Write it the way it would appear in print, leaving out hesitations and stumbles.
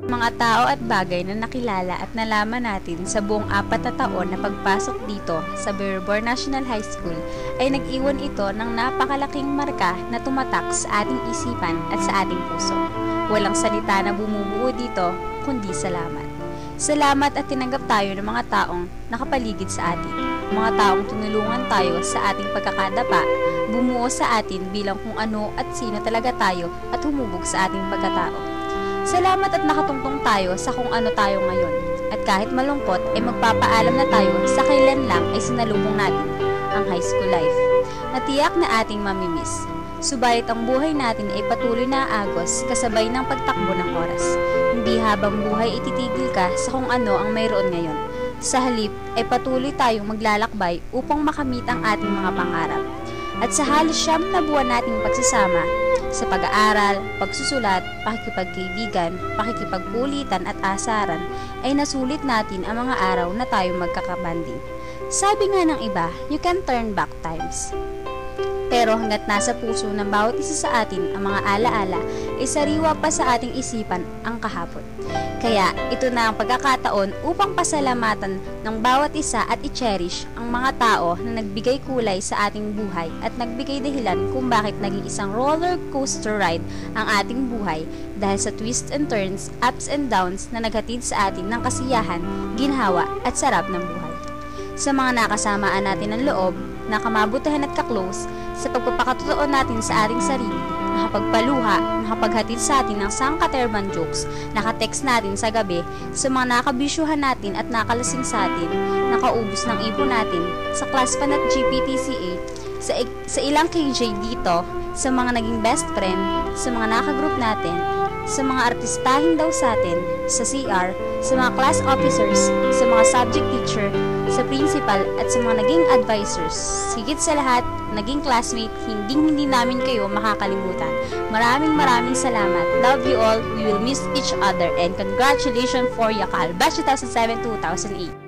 Mga tao at bagay na nakilala at nalaman natin sa buong 4 na taon na pagpasok dito sa Billboard National High School ay nag-iwan ito ng napakalaking marka na tumatak sa ating isipan at sa ating puso. Walang salita na bumubuo dito kundi salamat. Salamat at tinanggap tayo ng mga taong nakapaligid sa atin. Mga taong tinulungan tayo sa ating pagkakadapa, bumuo sa atin bilang kung ano at sino talaga tayo at humubog sa ating pagkatao. Salamat at nakatungtong tayo sa kung ano tayo ngayon. At kahit malungkot ay magpapaalam na tayo sa kailan lang ay sinalubong natin ang high school life. Natiyak na ating mamimiss. Subalit ang buhay natin ay patuloy na aagos kasabay ng pagtakbo ng oras. Hindi habang buhay ititigil ka sa kung ano ang mayroon ngayon. Sa halip ay patuloy tayong maglalakbay upang makamit ang ating mga pangarap. At sa halos 9 na buwan nating pagsasama, sa pag-aaral, pagsusulat, pakikipagkaibigan, pakikipagkulitan at asaran, ay nasulit natin ang mga araw na tayo magkakabanding. Sabi nga ng iba, you can turn back times. Pero hanggat nasa puso ng bawat isa sa atin ang mga alaala, ay sariwa pa sa ating isipan ang kahapon. Kaya ito na ang pagkakataon upang pasalamatan ng bawat isa at i-cherish ang mga tao na nagbigay kulay sa ating buhay at nagbigay dahilan kung bakit naging isang roller coaster ride ang ating buhay dahil sa twists and turns, ups and downs na naghatid sa atin ng kasiyahan, ginhawa at sarap ng buhay. Sa mga nakasamaan natin ng loob, nakamabutihan at kaklose, sa pagpapakatotoo natin sa ating sarili, nakapagpaluha, nakapaghatid sa atin ng sangkaterman jokes, nakatext natin sa gabi, sa mga nakabisyuhan natin at nakalasing sa atin, nakaubos ng ipon natin, sa class pan at GPTCA, sa ilang KJ dito, sa mga naging best friend, sa mga nakagroup natin, sa mga artistahin daw sa atin, sa CR, sa mga class officers, sa mga subject teacher, sa principal at sa mga naging advisors. Higit sa lahat, naging classmate, hindi namin kayo makakalimutan. Maraming salamat. Love you all. We will miss each other and congratulations for Yakal Batch 2007-2008.